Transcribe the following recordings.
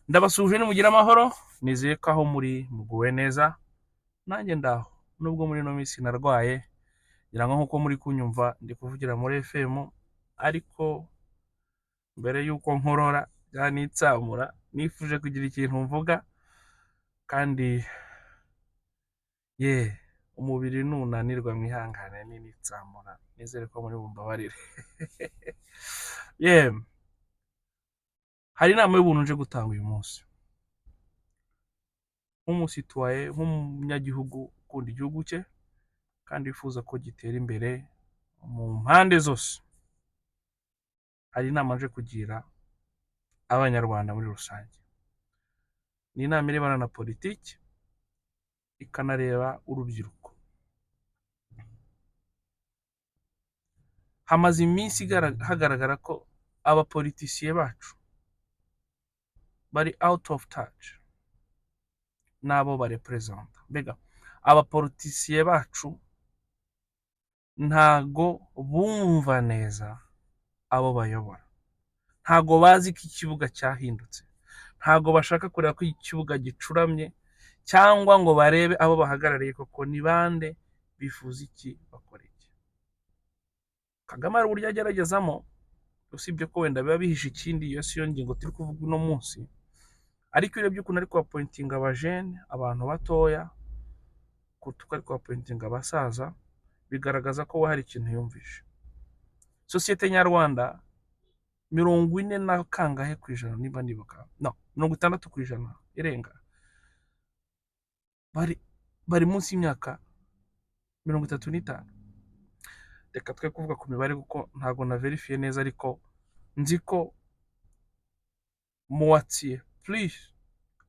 Ndabasuje nimugira amahoro, nizeye ko aho muri muguwe neza, nanjye ndaho nubwo muri ino minsi narwaye, ngira ngo nkuko muri kunyumva ndi kuvugira muri FM, ariko mbere y'uko nkorora nitsamura nifuje kugira ikintu mvuga, kandi umubiri nunanirwa mwihangane nitsamura, nizere ko muri bumbabarire. Hari inama y'ubuntu nje gutanga uyu munsi nk'umusitwaye, nk'umunyagihugu ukunda igihugu cye kandi wifuza ko gitera imbere mu mpande zose. Hari inama nje kugira abanyarwanda muri rusange. Ni inama irebana na politiki, ikanareba urubyiruko. Hamaze iminsi hagaragara ko abapolitisiye bacu bari out of touch n'abo barepresenta. Mbega abapolitisiye bacu ntago bumva neza abo bayobora, ntago bazi ko ikibuga cyahindutse, ntago bashaka kureba ko ikibuga gicuramye, cyangwa ngo barebe abo bahagarariye koko ni bande, bifuza iki, bakora iki. Kagame hari uburyo ageragezamo, usibye ko wenda biba bihishe ikindi, iyo siyo ngingo turi kuvuga uno munsi, ariko urebye ukuntu ari kubapointinga abajene, abantu batoya, kuko ari kubapointinga abasaza, bigaragaza ko we hari ikintu yumvishe. Sosiyete nyarwanda 40% niba nibuka, no 60% irenga, bari munsi y'imyaka 35. Reka twe kuvuga ku mibare kuko ntago na verifiye neza, ariko nzi ko muwatsiye please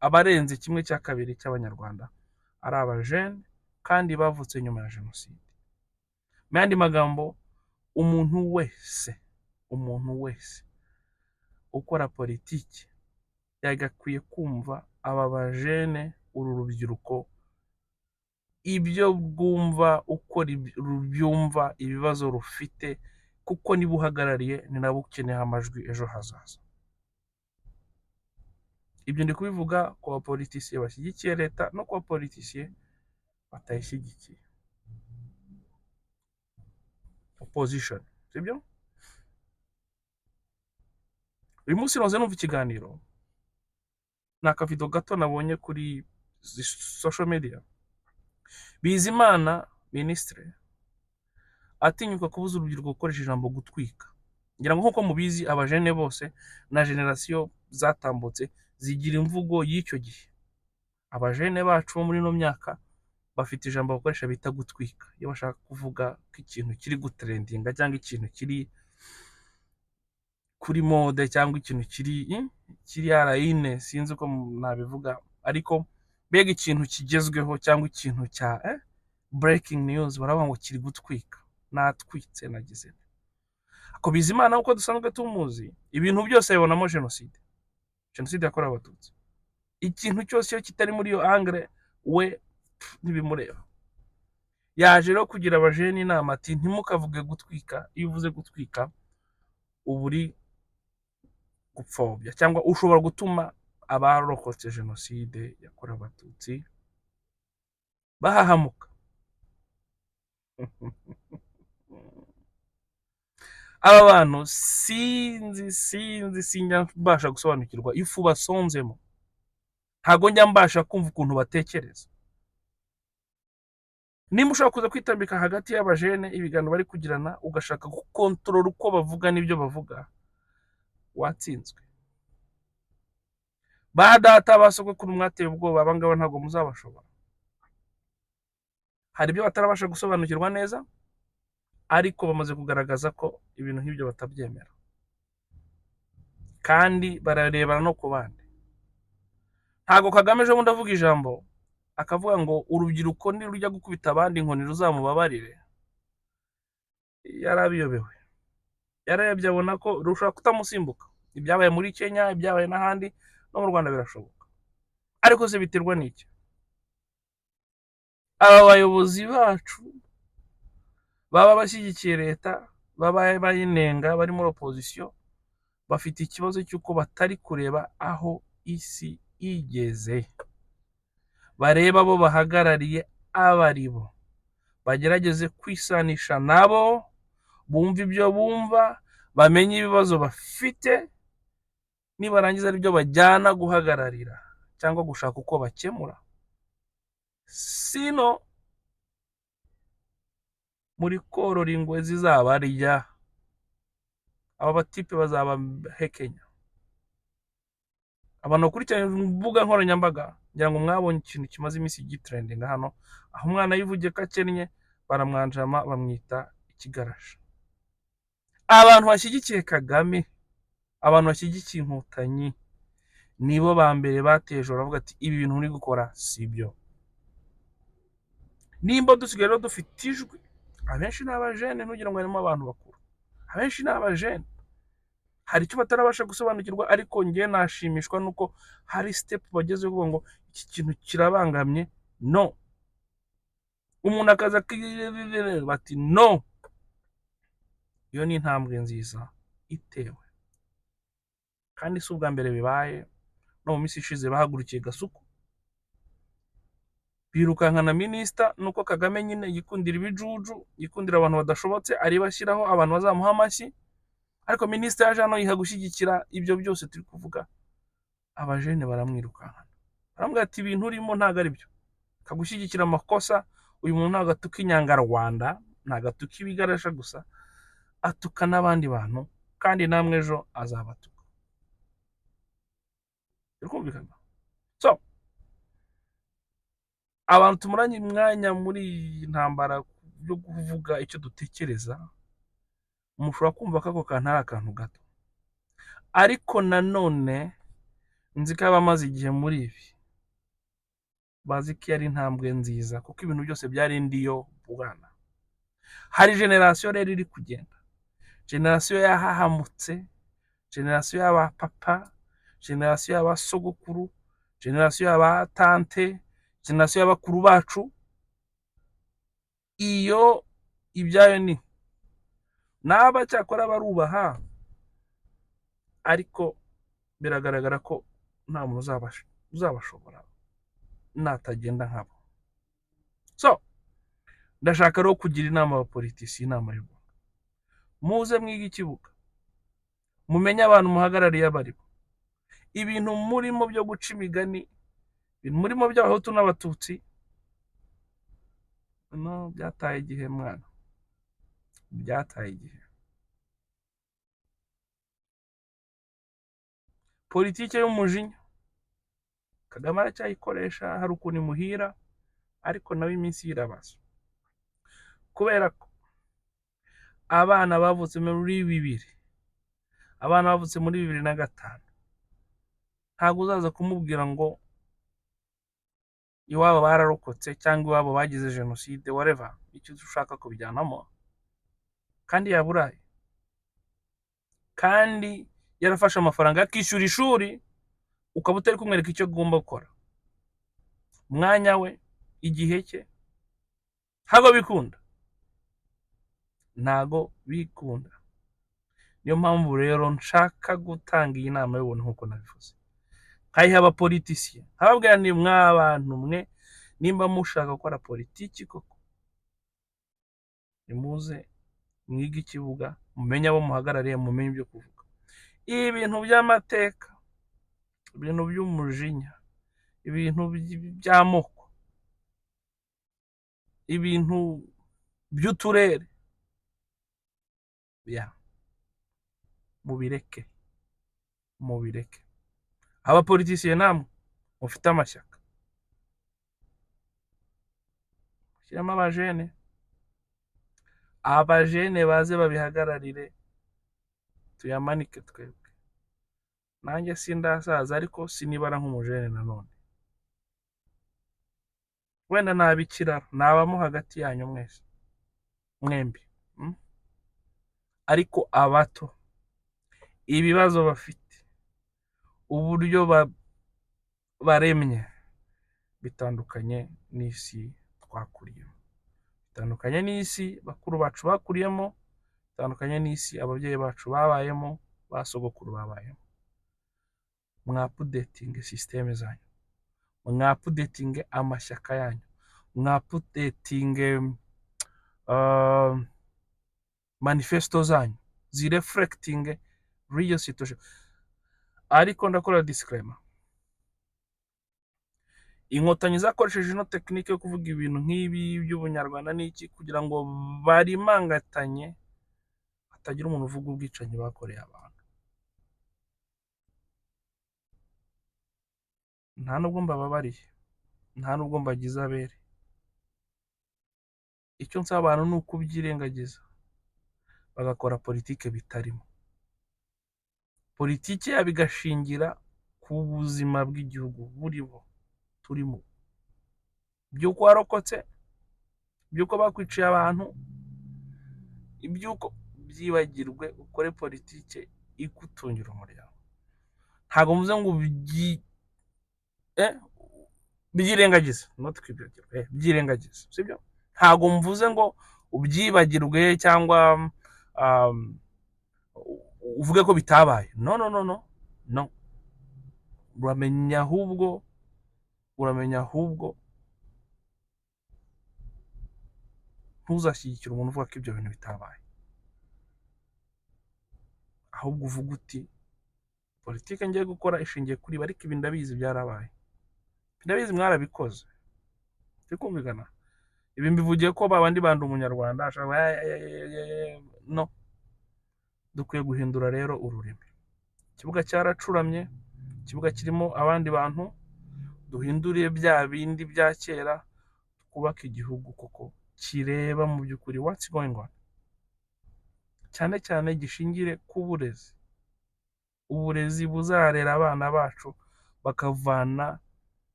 abarenze 1/2 cy'abanyarwanda ari abajene kandi bavutse nyuma ya jenoside. Mu yandi magambo, umuntu wese ukora politiki yagakwiye kumva aba bajene, uru rubyiruko, ibyo bwumva, uko rubyumva, ibibazo rufite, kuko niba uhagarariye ni nabo ukeneye amajwi ejo hazaza. Ibyo ndi kubivuga ku bapolitisiye bashyigikiye leta no ku bapolitisiye batayishyigikiye, opposition, sibyo? Uyu munsi noze numva ikiganiro, ni akavido gato nabonye kuri social media. Bizimana Minisitiri atinyuka kubuza urubyiruko gukoresha ijambo gutwika. Ngira ngo nkuko mubizi, abajene bose na generasiyo zatambutse zigira imvugo y'icyo gihe. Abajene bacu bo muri no myaka bafite ijambo bakoresha bita gutwika, iyo bashaka kuvuga ko ikintu kiri gutrendinga, cyangwa ikintu kiri kuri mode, cyangwa ikintu kiri arayine, sinzi uko nabivuga, ariko mbega ikintu kigezweho, cyangwa ikintu cya breaking news, baravuga ngo kiri gutwika, natwitse nagize. Ako Bizimana uko dusanzwe tumuzi, ibintu byose yabonamo jenoside yakorewe abatutsi. Ikintu cyose iyo kitari muri iyo angle we ntibimureba. Yaje rero kugira abajene inama ati ntimukavuge gutwika, iyo uvuze gutwika uburi gupfobya, cyangwa ushobora gutuma abarokotse jenoside yakorewe abatutsi bahahamuka. Aba bantu sinjya mbasha gusobanukirwa ifu basonzemo, ntago njya mbasha kumva ukuntu batekereza. Nimba ushaka kuza kwitambika hagati y'abajene, ibiganiro bari kugirana, ugashaka gukontorora uko bavuga n'ibyo bavuga, watsinzwe. Ba data basogokuru mwateye ubwoba, abangaba ntago muzabashobora. Hari ibyo batarabasha gusobanukirwa neza, ariko bamaze kugaragaza ko ibintu nk'ibyo batabyemera, kandi bararebana no ku bandi. Ntago Kagame ejo bundi avuga ijambo akavuga ngo urubyiruko nirujya gukubita abandi inkoni ruzamubabarire, yarabiyobewe. Yararebye abona ko rushobora kutamusimbuka. Ibyabaye muri Kenya, ibyabaye n'ahandi, no mu Rwanda birashoboka. Ariko se biterwa n'iki? Aba bayobozi bacu baba bashyigikiye leta, baba bayinenga, bari muri opposition, bafite ikibazo cy'uko batari kureba aho isi igeze, barebe abo bahagarariye abo ari bo, bagerageze kwisanisha nabo, bumve ibyo bumva, bamenye ibibazo bafite, nibarangiza ari byo bajyana guhagararira cyangwa gushaka uko bakemura. Sino muri korora ingwe zizabarya, aba batipe bazabahekenya. Abantu bakurikirana imbuga nkoranyambaga ngira ngo mwabonye ikintu kimaze iminsi gitrendinga hano, aho umwana yivugiye ko akennye baramwanjama bamwita ikigarasha. Abantu bashyigikiye Kagame, abantu bashyigikiye Inkotanyi, nibo ba mbere bateje baravuga ati ibi bintu uri gukora si byo. Nimba dusigaye rero dufite ijwi, abenshi ni abajene, ntugira ngo harimo abantu bakuru, abenshi ni abajene, hari icyo batarabasha gusobanukirwa, ariko njye nashimishwa nuko hari step bagezeho kuvuga ngo iki kintu kirabangamye, no. Umuntu akaza bati no. Iyo ni intambwe nziza itewe, kandi si ubwa mbere bibaye. No mu minsi ishize bahagurukiye Gasuku, birukankana minisita, nuko Kagame nyine yikundira ibijuju, yikundira abantu badashobotse, ari bashyiraho abantu bazamuha amashyi, ariko minisita yaje hano yiha gushyigikira ibyo byose turi kuvuga. Abajene baramwirukankana, baramubwira ati ibintu urimo ntabwo ari byo, kagushyigikira amakosa. Uyu muntu ntabwo atuka inyangarwanda, ntabwo atuka ibigarasha gusa, atuka n'abandi bantu, kandi namwe ejo azabatuka. Birumvikana. So abantu tumuranye umwanya muri iyi ntambara yo kuvuga icyo dutekereza, mushobora kumva ko ako kantu ari akantu gato, ariko nanone nzi ko abamaze igihe muri ibi bazi ko ari intambwe nziza, kuko ibintu byose byari ndiyo bwana. Hari generasiyo rero iri kugenda, generasiyo yahahamutse, generasiyo y'abapapa, generasiyo y'abasogokuru, generasiyo y'abatante, generasiyo y'abakuru bacu. Iyo ibyayo ni n'aba cyakora barubaha, ariko biragaragara ko nta muntu uzabashobora natagenda nkabo. So ndashaka rero kugira inama abapolitisi, inama y'u Rwanda, muze mwige ikibuga, mumenye abantu muhagarariye abo ari bo. Ibintu murimo byo guca imigani, ibintu murimo by'abahutu n'abatutsi, no, byataye igihe mwana, byataye igihe. Politike y'umujinya Kagame aracyayikoresha, hari ukuntu imuhira, ariko nawe iminsi irabaza, kubera ko abana bavutse muri 2000, abana bavutse muri 2005, ntabwo uzaza kumubwira ngo iwabo bararokotse cyangwa iwabo bagize jenoside, whatever icyo ushaka kubijyanamo, kandi yaburaye, kandi yarafashe amafaranga yakishyura ishuri, ukaba utari kumwereka icyo agomba gukora, umwanya we, igihe cye. Ntabwo bikunda, ntabwo bikunda. Niyo mpamvu rero nshaka gutanga iyi nama y'ubuntu nk'uko nabivuze, nkayiha abapolitisiye, nkababwira ni mw'abantu mwe, nimba mushaka gukora politiki koko, nimuze mwige ikibuga, mumenye abo muhagarariye, mumenye ibyo kuvuga. Ibi bintu by'amateka, ibintu by'umujinya, ibintu by'amoko, ibintu by'uturere, mubireke, mubireke. Abapolitisiye namwe mufite amashyaka, shyiramo abajene baze babihagararire, tuyamanike twebwe. Nanjye sindasaza, ariko sinibara nk'umujene nanone, wenda naba ikiraro, nabamo hagati yanyu mwese mwembi, ariko abato ibibazo bafite, uburyo baremye, bitandukanye n'isi twakuriyemo, bitandukanye n'isi bakuru bacu bakuriyemo, bitandukanye n'isi ababyeyi bacu babayemo, basogokuru babayemo. mwapudetinge systeme zanyu, mwapudetinge amashyaka yanyu, mwapudetinge manifesto zanyu zireflectinge real situation. Ariko ndakora disclaimer, inkotanyi zakoresheje ino tekinike yo kuvuga ibintu nk'ibi by'ubunyarwanda n'iki kugira ngo barimangatanye hatagira umuntu uvuga ubwicanyi bakoreye abantu. Nta nubwo mbababariye, nta nubwo mbagize abere, icyo nsaba abantu ni ukubyirengagiza bagakora politike bitarimo. Politike yabo igashingira ku buzima bw'igihugu buriho turimo, by'uko warokotse, by'uko bakwiciye abantu, iby'uko byibagirwe, ukore politike igutungira umuryango. Ntabwo mvuze ngo byirengagize, not kwibagirwa, byirengagize, sibyo? Ntabwo mvuze ngo ubyibagirwe cyangwa uvuge ko bitabaye. No. Uramenya ahubwo ntuzashyigikire umuntu uvuga ko ibyo bintu bitabaye, ahubwo uvuga uti politike ngiye gukora ishingiye kuri ariko ibi ndabizi byarabaye, ndabizi mwarabikoze, tukumvikana. Ibi mbivugiye ko babandi bandi umunyarwanda no. Dukwiye guhindura rero ururimi. Ikibuga cyaracuramye, ikibuga kirimo abandi bantu, duhinduriye bya bindi bya kera, twubaka igihugu koko kireba mu by'ukuri what's going on, cyane cyane gishingire ku burezi. Uburezi buzarera abana bacu bakavana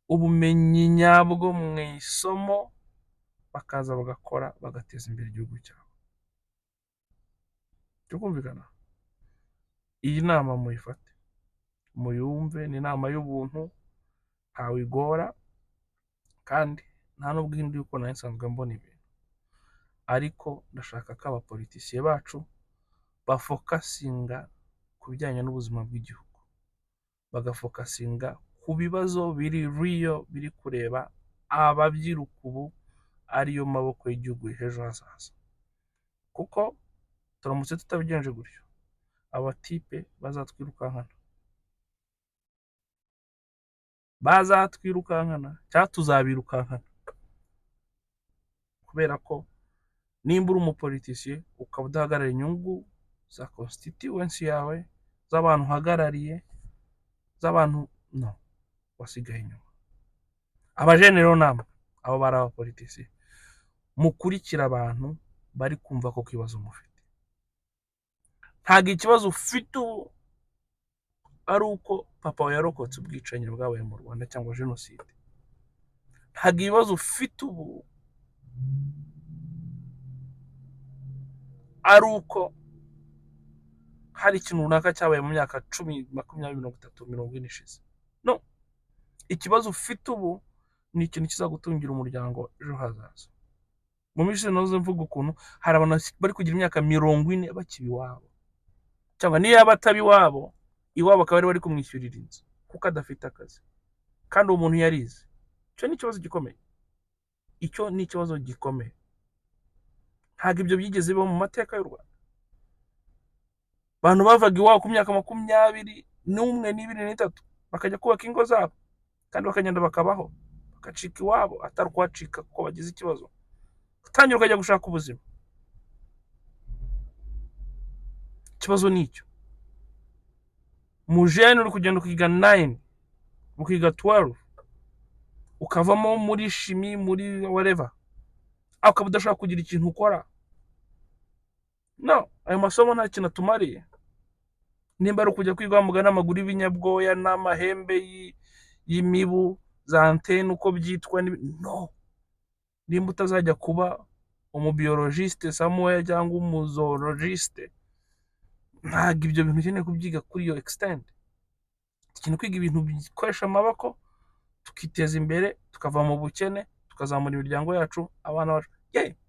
ubumenyi nyabwo mu isomo, bakaza bagakora bagateza imbere igihugu cyabo. Tukumvikana. Iyi nama muyifate, muyumve, ni inama y'ubuntu, ntawe igora, kandi nta nubwo ihinduye uko nari nsanzwe mbona ibintu. Ariko ndashaka ko abapolitisiye bacu bafokasinga ku bijyanye n'ubuzima bw'igihugu, bagafokasinga ku bibazo biri real, biri kureba ababyiruka ubu ariyo maboko y'igihugu ejo hazaza. Kuko turamutse tutabigenje gutyo, abatipe bazatwirukankana cyangwa tuzabirukankana, kubera ko nimba uri umupolitisiye ukaba udahagarara inyungu za constituency yawe, z'abantu uhagarariye, z'abantu no, wasigaye inyuma. Abajenero namwe abo bari abapolitisiye, mukurikira abantu bari kumva ko kibazo mufite. Ntabwo ikibazo ufite ubu ari uko papa we yarokotse ubwicanyi bwabaye mu Rwanda cyangwa jenoside. Ntabwo ibibazo ufite ubu ari uko hari ikintu runaka cyabaye mu myaka 10, 20, 30, 40 ishize. No, ikibazo ufite ubu ni ikintu kizagutungira umuryango ejo hazaza. Mu minsi noze mvuga ukuntu hari abantu bari kugira imyaka 40 bakibi iwabo, cyangwa niyo abatabi iwabo akaba bari kumwishyurira inzu kuko adafite akazi, kandi uwo muntu yarize. Icyo ni ikibazo gikomeye, icyo ni ikibazo gikomeye. Ntabwo ibyo byigeze biba mu mateka y'u Rwanda. Abantu bavaga iwabo ku myaka 21, 23 bakajya kubaka ingo zabo, kandi bakagenda bakabaho, bakacika iwabo atari kuhacika kuko bagize ikibazo, utangira ukajya gushaka ubuzima. Ikibazo ni icyo. Mujene uri kugenda ukiga 9, ukiga 12, ukavamo muri shimi, muri whatever, ukaba udashaka kugira ikintu ukora. No, ayo masomo nta kintu atumariye. Nimba ari kujya kwiga mugana amaguru y'ibinyabwoya n'amahembe y'imibu za antene uko byitwa, no. Nimba utazajya kuba umubiologiste somewhere cyangwa umuzoologiste, ntabwo ibyo bintu ukeneye kubyiga kuri iyo extent. Ikintu kwiga ibintu bikoresha amaboko, tukiteza imbere, tukava mu bukene, tukazamura imiryango yacu, abana bacu,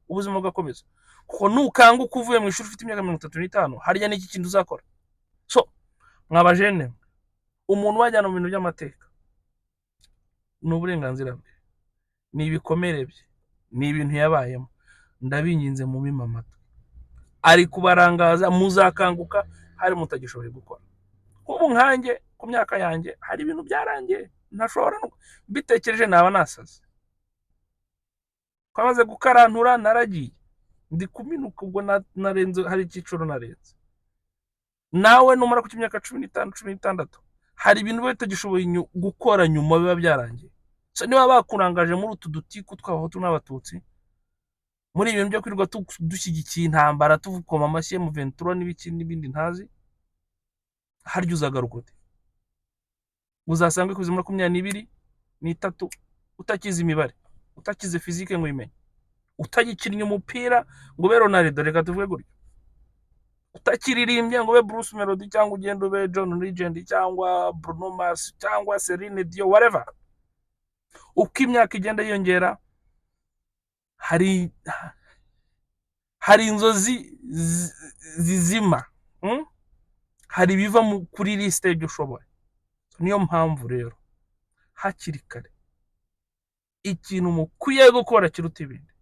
ubuzima bugakomeza. Kuko nukanga uko uvuye mu ishuri ufite imyaka 35, harya n'iki kintu uzakora? So mwabajene, umuntu wajyana mu bintu by'amateka ni uburenganzira bwe, ni ibikomere bye, ni ibintu yabayemo. Ndabinginze mu mima amatwi, ari kubarangaza, muzakanguka hari mutagishoboye gukora. Nk'ubu nkanjye ku myaka yanjye hari ibintu byarangiye ntashobora mbitekereje naba nasaze. Twamaze gukarantura naragiye ndi kuminuka, ubwo narenze, hari icyiciro narenze. Nawe numara ku myaka 15 16 hari ibintu biba bitagishoboye gukora nyuma biba byarangiye. So niba bakurangaje muri utu dutiku tw'abahutu n'abatutsi, muri ibintu byo kwirirwa dushyigikiye intambara tuvukoma amashyi mu ventura n'ibindi ntazi, harya uzagaruka ute? Uzasanga ku 2023 utakize imibare, utakize fizike ngo imenye, utagikinnye umupira ngo ube Ronaldo, reka tuvuge gutyo, utakiririmbye ngo ube Bruce Melody cyangwa ugende ube John Legend cyangwa Bruno Mars cyangwa Celine Dion, whatever. Uko imyaka igenda yiyongera, hari inzozi zizima, hari biva kuri liste y'ibyo ushoboye. Niyo mpamvu rero hakiri kare ikintu mukwiye gukora kiruta ibindi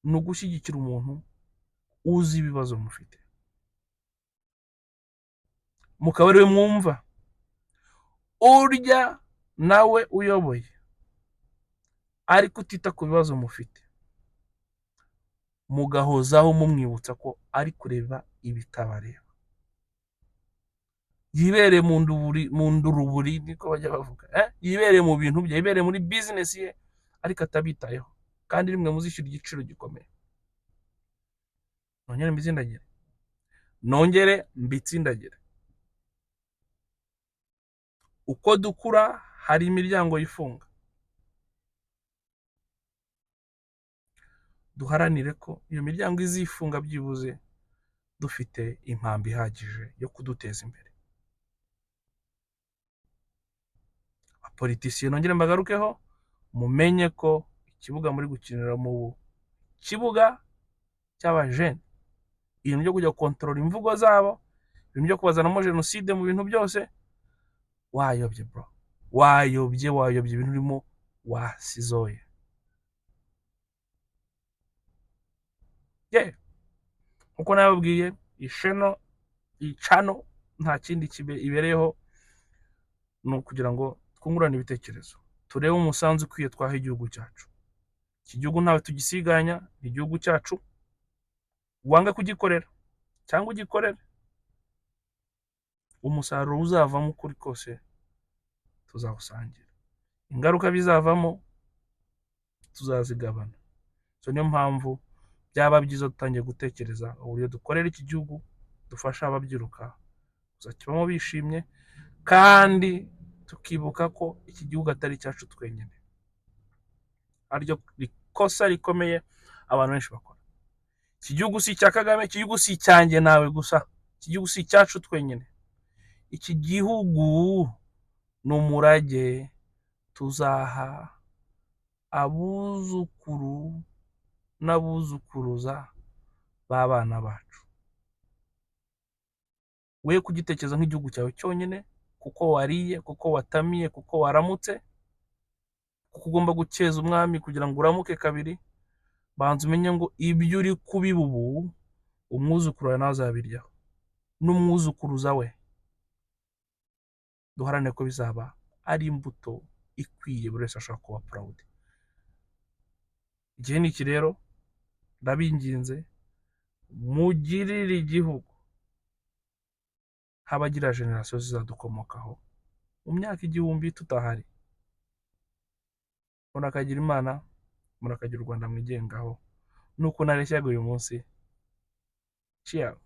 ni ugushyigikira umuntu uzi ibibazo mufite, mukaba ariwe mwumva, urya nawe uyoboye ariko utita ku bibazo mufite, mugahozaho mumwibutsa ko ari kureba ibitabareba. Yibereye mu nduruburi, niko bajya bavuga, yibereye mu bintu bye, yibereye muri business ye, ariko atabitayeho, kandi rimwe muzishyura igiciro gikomeye. Nongere mbitsindagire. Uko dukura hari imiryango yifunga, duharanire ko iyo miryango izifunga byibuze dufite impamvu ihagije yo kuduteza imbere. Abapolitisiye nongere mbagarukeho, mumenye ko ikibuga muri gukinira mu kibuga cy'abajene, ibintu byo kujya kontrola imvugo zabo, ibintu byo kubazanamo jenoside mu bintu byose, wayobye bro, wayobye ibintu urimo wasizoye. Nkuko nababwiye, icano nta kindi ibereyeho, ni ukugira ngo twungurane ibitekerezo, turebe umusanzu ukwiye twaha igihugu cyacu. Iki gihugu ntawe tugisiganya, ni igihugu cyacu, wanga kugikorera cyangwa ugikorere, umusaruro uzavamo ukuri kose tuzawusangira, ingaruka bizavamo tuzazigabana. So niyo mpamvu byaba byiza dutangiye gutekereza uburyo dukorera iki gihugu, dufasha ababyiruka kuzakibamo bishimye, kandi tukibuka ko iki gihugu atari cyacu twenyine. Aryo rikosa rikomeye abantu benshi bakora. Iki gihugu si icya Kagame, iki gihugu si icyanjye nawe gusa, iki gihugu si icyacu twenyine. Iki gihugu ni umurage tuzaha abuzukuru n'abuzukuruza b'abana bacu. We kugitekereza nk'igihugu cyawe cyonyine, kuko wariye, kuko watamiye, kuko waramutse, kuko ugomba gukeza umwami kugira ngo uramuke kabiri. Banza umenye ngo ibyo uri kubiba ubu, umwuzukuru wawe nawe azabiryaho, n'umwuzukuruza we. Duharane ko bizaba ari imbuto ikwiye buri wese ashaka kuba proud. Igihe ni iki rero, ndabinginze mugirire igihugu habagira generasiyo zizadukomokaho mu myaka 1000 tutahari. Murakagira Imana, murakagira u Rwanda mwigengaho. Nuko nareshyaga uyu munsi. Ciao.